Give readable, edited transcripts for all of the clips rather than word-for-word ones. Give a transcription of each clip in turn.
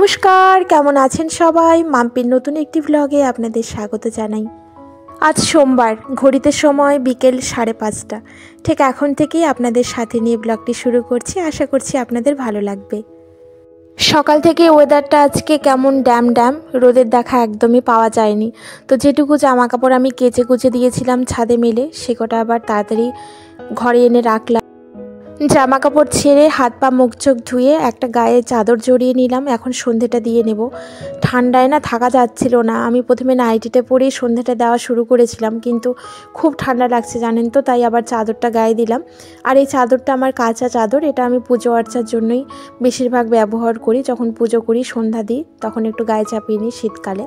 নমস্কার, কেমন আছেন সবাই? মাম্পির নতুন একটি ভ্লগে আপনাদের স্বাগত জানাই। আজ সোমবার, ঘড়িতে সময় বিকেল 5:30। ঠিক এখন থেকেই আপনাদের সাথে নিয়ে ব্লগটি শুরু করছি। আশা করছি আপনাদের ভালো লাগবে। সকাল থেকে ওয়েদারটা আজকে কেমন ড্যাম ড্যাম, রোদের দেখা একদমই পাওয়া যায়নি। তো যেটুকু জামা কাপড় আমি কেচে কুচে দিয়েছিলাম ছাদে মেলে, সে কটা আবার তাড়াতাড়ি ঘরে এনে রাখলাম। জামা কাপড় ছেড়ে হাত পা মুখ চোখ ধুয়ে একটা গায়ে চাদর জড়িয়ে নিলাম। এখন সন্ধেটা দিয়ে নেব। ঠান্ডায় না থাকা যাচ্ছিল না। আমি প্রথমে নাইটিটা পরেই সন্ধেটা দেওয়া শুরু করেছিলাম, কিন্তু খুব ঠান্ডা লাগছে জানেন তো, তাই আবার চাদরটা গায়ে দিলাম। আর এই চাদরটা আমার কাঁচা চাদর, এটা আমি পুজো আর্চার জন্যই বেশিরভাগ ব্যবহার করি। যখন পুজো করি সন্ধ্যা দিই তখন একটু গায়ে চাপিয়ে নিই শীতকালে।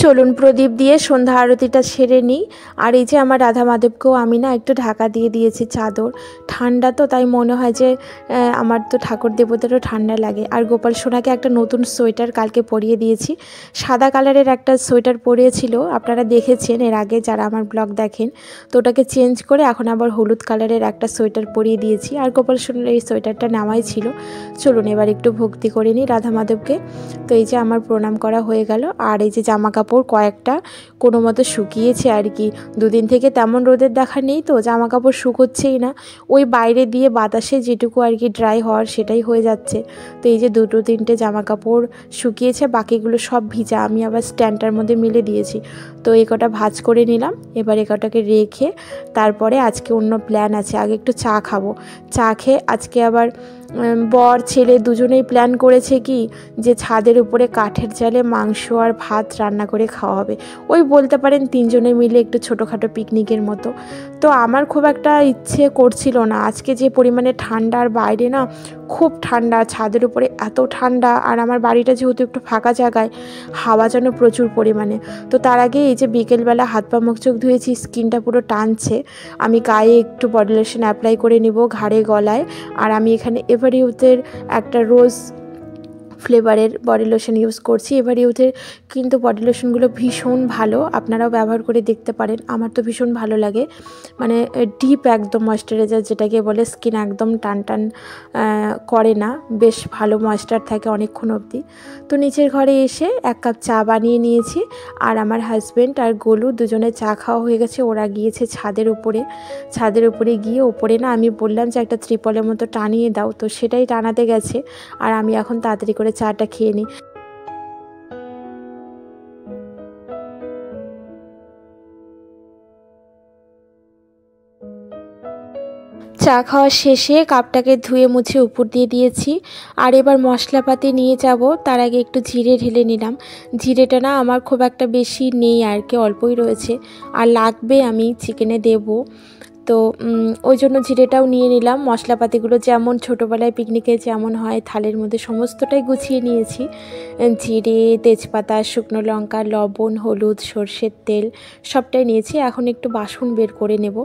চলুন প্রদীপ দিয়ে সন্ধ্যা আরতিটা সেরে নিই। আর এই যে আমার রাধা মাধবকেও আমি না একটু ঢাকা দিয়ে দিয়েছি চাদর। ঠান্ডা তো, তাই মনে হয় যে আমার তো ঠাকুর দেবতারও ঠান্ডা লাগে। আর গোপাল সোনাকে একটা নতুন সোয়েটার কালকে পরিয়ে দিয়েছি। সাদা কালারের একটা সোয়েটার পরিয়েছিল, আপনারা দেখেছেন এর আগে যারা আমার ব্লগ দেখেন। তো ওটাকে চেঞ্জ করে এখন আবার হলুদ কালারের একটা সোয়েটার পরিয়ে দিয়েছি। আর গোপাল সোনার এই সোয়েটারটা নেওয়াই ছিল। চলুন এবার একটু ভক্তি করে নিই রাধা মাধবকে। তো এই যে আমার প্রণাম করা হয়ে গেল। আর এই যে জামা কাপড় কয়েকটা কোনো মতো শুকিয়েছে আর কি। দুদিন থেকে তেমন রোদের দেখা নেই, তো জামা কাপড় শুকোচ্ছেই না। ওই বাইরে দিয়ে বাতাসে যেটুকু আর কি ড্রাই হওয়ার সেটাই হয়ে যাচ্ছে। তো এই যে দুটো তিনটে জামা কাপড় শুকিয়েছে, বাকিগুলো সব ভিজা। আমি আবার স্ট্যান্ডটার মধ্যে মেলে দিয়েছি। তো এই কটা ভাঁজ করে নিলাম। এবার এ কটাকে রেখে তারপরে আজকে অন্য প্ল্যান আছে। আগে একটু চা খাবো। চা খেয়ে আজকে আবার বর ছেলে দুজনেই প্ল্যান করেছে কি যে ছাদের উপরে কাঠের জালে মাংস আর ভাত রান্না করে খাওয়া হবে। ওই বলতে পারেন তিনজনে মিলে একটু ছোটোখাটো পিকনিকের মতো। তো আমার খুব একটা ইচ্ছে করছিল না। আজকে যে পরিমাণে ঠান্ডা, আর বাইরে না খুব ঠান্ডা, ছাদের উপরে এত ঠান্ডা। আর আমার বাড়িটা যেহেতু একটু ফাঁকা জায়গায়, হাওয়া যেন প্রচুর পরিমাণে। তো তার আগে এই যে বিকেলবেলা হাত পা মুখ চোখ ধুয়েছি, স্কিনটা পুরো টানছে। আমি গায়ে একটু বডি লোশন অ্যাপ্লাই করে নিব, ঘাড়ে গলায়। আর আমি এখানে এভার ইউথের একটা রোজ ফ্লেভারের বডি লোশন ইউজ করছি। এভার ইউথের কিন্তু বডি লোশনগুলো ভীষণ ভালো, আপনারাও ব্যবহার করে দেখতে পারেন। আমার তো ভীষণ ভালো লাগে, মানে ডিপ একদম ময়েশ্চারাইজার যেটাকে বলে, স্কিন একদম টান টান করে না, বেশ ভালো ময়েশ্চার থাকে অনেকক্ষণ অবধি। তো নিচের ঘরে এসে এক কাপ চা বানিয়ে নিয়েছি। আর আমার হাজব্যান্ড আর গোলু দুজনে চা খাওয়া হয়ে গেছে। ওরা গিয়েছে ছাদের উপরে গিয়ে ওপরে না আমি বললাম যে একটা ত্রিপলের মতো টানিয়ে দাও, তো সেটাই টানাতে গেছে। আর আমি এখন তাড়াতাড়ি করে চাটা খেয়ে নিই। চা খাওয়া শেষে কাপটাকে ধুয়ে মুছে উপর দিয়ে দিয়েছি। আর এবার মশলাপাতি নিয়ে যাব। তার আগে একটু জিরে ঢেলে নিলাম। জিরেটা না আমার খুব একটা বেশি নেই আর কি, অল্পই রয়েছে। আর লাগবে, আমি চিকেনে দেবো। তো ওই জন্য জিরেটাও নিয়ে নিলাম। মশলাপাতিগুলো যেমন ছোটোবেলায় পিকনিকে যেমন হয় থালের মধ্যে সমস্তটাই গুছিয়ে নিয়েছি। জিরে, তেজপাতা, শুকনো লঙ্কা, লবণ, হলুদ, সর্ষের তেল সবটাই নিয়েছি। এখন একটু বাসন বের করে নেব।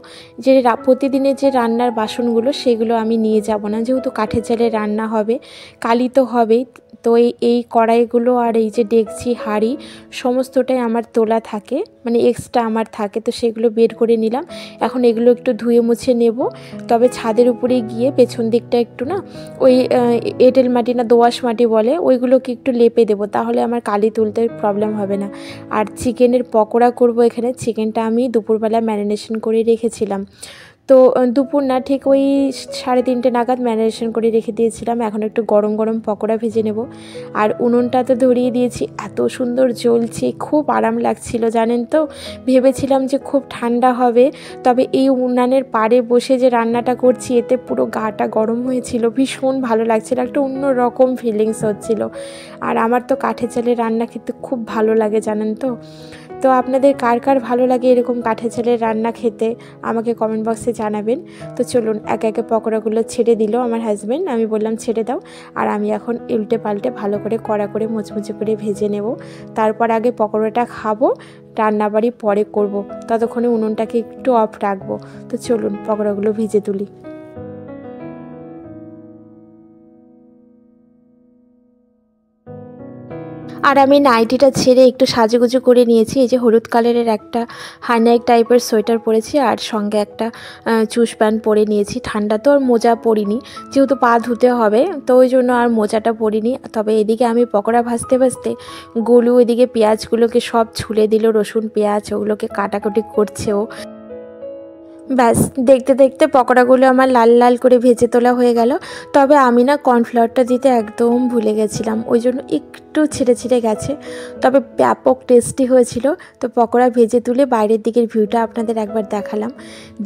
যে প্রতিদিনের যে রান্নার বাসনগুলো সেগুলো আমি নিয়ে যাব না, যেহেতু কাঠের জালে রান্না হবে, কালি তো হবেই। তো এই কড়াইগুলো আর এই যে ডেকচি, হাঁড়ি সমস্তটাই আমার তোলা থাকে, মানে এক্সট্রা আমার থাকে। তো সেগুলো বের করে নিলাম। এখন এগুলো একটু ধুয়ে মুছে নেব। তবে ছাদের উপরে গিয়ে পেছন দিকটা একটু না ওই এঁটেল মাটি না দোআঁশ মাটি বলে, ওইগুলোকে একটু লেপে দেবো, তাহলে আমার কালি তুলতে প্রবলেম হবে না। আর চিকেনের পকোড়া করব এখানে। চিকেনটা আমি দুপুরবেলা ম্যারিনেশন করে রেখেছিলাম। তো দুপুর না, ঠিক ওই 3:30 নাগাদ ম্যারিনেশন করে রেখে দিয়েছিলাম। এখন একটু গরম গরম পকোড়া ভেজে নেব। আর উনুনটা তো ধরিয়ে দিয়েছি, এত সুন্দর জ্বলছে, খুব আরাম লাগছিল জানেন তো। ভেবেছিলাম যে খুব ঠান্ডা হবে, তবে এই উনানের পাড়ে বসে যে রান্নাটা করছি এতে পুরো গাটা গরম হয়েছিল, ভীষণ ভালো লাগছিল, একটা অন্য রকম ফিলিংস হচ্ছিল। আর আমার তো কাঠের জালে রান্না খেতে খুব ভালো লাগে জানেন তো। তো আপনাদের কার কার ভালো লাগে এরকম কাঠের জালের রান্না খেতে, আমাকে কমেন্ট বক্সে জানাবেন। তো চলুন একে একে পকোড়াগুলো ছেড়ে দিল আমার হাজব্যান্ড। আমি বললাম ছেড়ে দাও। আর আমি এখন উল্টে পাল্টে ভালো করে কড়া করে মুচমুচে করে ভেজে নেব। তারপর আগে পকোড়াটা খাবো, রান্নাবাড়ি পরে করব। ততক্ষণে উনুনটাকে একটু অফ রাখবো। তো চলুন পকোড়াগুলো ভেজে তুলি। আর আমি নাইটিটা ছেড়ে একটু সাজুগুজু করে নিয়েছি। এই যে হলুদ কালারের একটা হাইনেক টাইপের সোয়েটার পরেছি আর সঙ্গে একটা চুস প্যান্ট পরে নিয়েছি। ঠান্ডা তো আর মোজা পরিনি, যেহেতু পা ধুতে হবে তো ওই জন্য আর মোজাটা পরিনি। তবে এদিকে আমি পকোড়া ভাজতে ভাজতে গোলু এদিকে পেঁয়াজগুলোকে সব ছুলে দিল, রসুন পেঁয়াজ ওগুলোকে কাটাকুটি করছে ও। ব্যাস দেখতে দেখতে পকোড়াগুলো আমার লাল লাল করে ভেজে তোলা হয়ে গেল। তবে আমি না কর্নফ্লাওয়ারটা দিতে একদম ভুলে গেছিলাম, ওই জন্য একটু ছিঁড়ে ছিঁড়ে গেছে, তবে ব্যাপক টেস্টি হয়েছিল। তো পকোড়া ভেজে তুলে বাইরের দিকের ভিউটা আপনাদের একবার দেখালাম।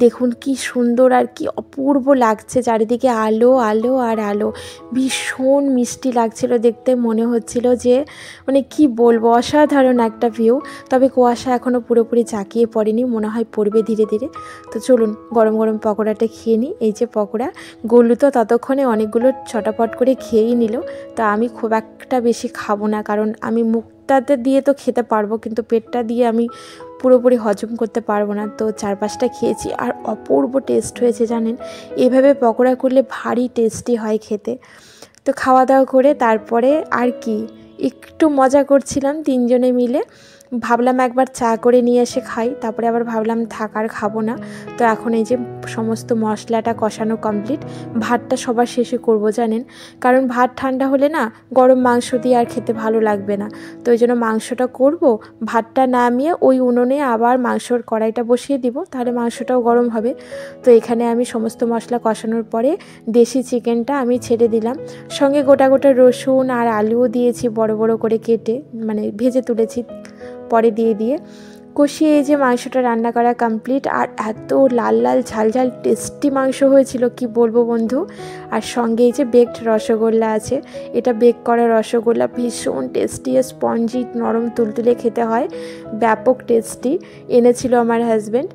দেখুন কি সুন্দর আর কি অপূর্ব লাগছে, চারিদিকে আলো আলো আর আলো, ভীষণ মিষ্টি লাগছিল দেখতে। মনে হচ্ছিল যে মানে কি বলবো, অসাধারণ একটা ভিউ। তবে কুয়াশা এখনও পুরোপুরি চাকিয়ে পড়েনি, মনে হয় পড়বে ধীরে ধীরে। তো চলুন গরম গরম পকোড়াটা খেয়ে নিই। এই যে পকোড়া, গোলু তো ততক্ষণে অনেকগুলো ছটাপট করে খেয়েই নিল। তো আমি খুব একটা বেশি খাবো না, কারণ আমি মুখটাতে দিয়ে তো খেতে পারবো, কিন্তু পেটটা দিয়ে আমি পুরোপুরি হজম করতে পারবো না। তো 4-5টা খেয়েছি আর অপূর্ব টেস্ট হয়েছে জানেন। এভাবে পকোড়া করলে ভারী টেস্টি হয় খেতে। তো খাওয়া দাওয়া করে তারপরে আর কি একটু মজা করছিলাম তিনজনে মিলে। ভাবলাম একবার চা করে নিয়ে এসে খাই, তারপরে আবার ভাবলাম থাক আর খাবো না। তো এখন এই যে সমস্ত মশলাটা কষানো কমপ্লিট, ভাতটা সবার শেষে করব জানেন, কারণ ভাত ঠান্ডা হলে না গরম মাংস দিয়ে আর খেতে ভালো লাগবে না। তো ওই জন্য মাংসটা করব, ভাতটা নামিয়ে ওই উনুনে আবার মাংসর কড়াইটা বসিয়ে দিব, তাহলে মাংসটাও গরম হবে। তো এখানে আমি সমস্ত মশলা কষানোর পরে দেশি চিকেনটা আমি ছেড়ে দিলাম, সঙ্গে গোটা গোটা রসুন আর আলুও দিয়েছি বড় বড় করে কেটে, মানে ভেজে তুলেছি পরে দিয়ে কষিয়ে। এই যে মাংসটা রান্না করা কমপ্লিট, আর এত লাল লাল ঝাল ঝাল টেস্টি মাংস হয়েছিল কি বলবো বন্ধু। আর সঙ্গে এই যে বেকড রসগোল্লা আছে, এটা বেক করা রসগোল্লা ভীষণ টেস্টি, স্পঞ্জি নরম তুলতুলে খেতে হয়, ব্যাপক টেস্টি। এনেছিল আমার হাজব্যান্ড।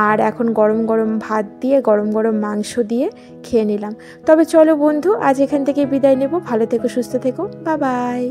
আর এখন গরম গরম ভাত দিয়ে গরম গরম মাংস দিয়ে খেয়ে নিলাম। তবে চলো বন্ধু, আজ এখান থেকে বিদায় নেব। ভালো থেকো, সুস্থ থেকো, বাই বাই।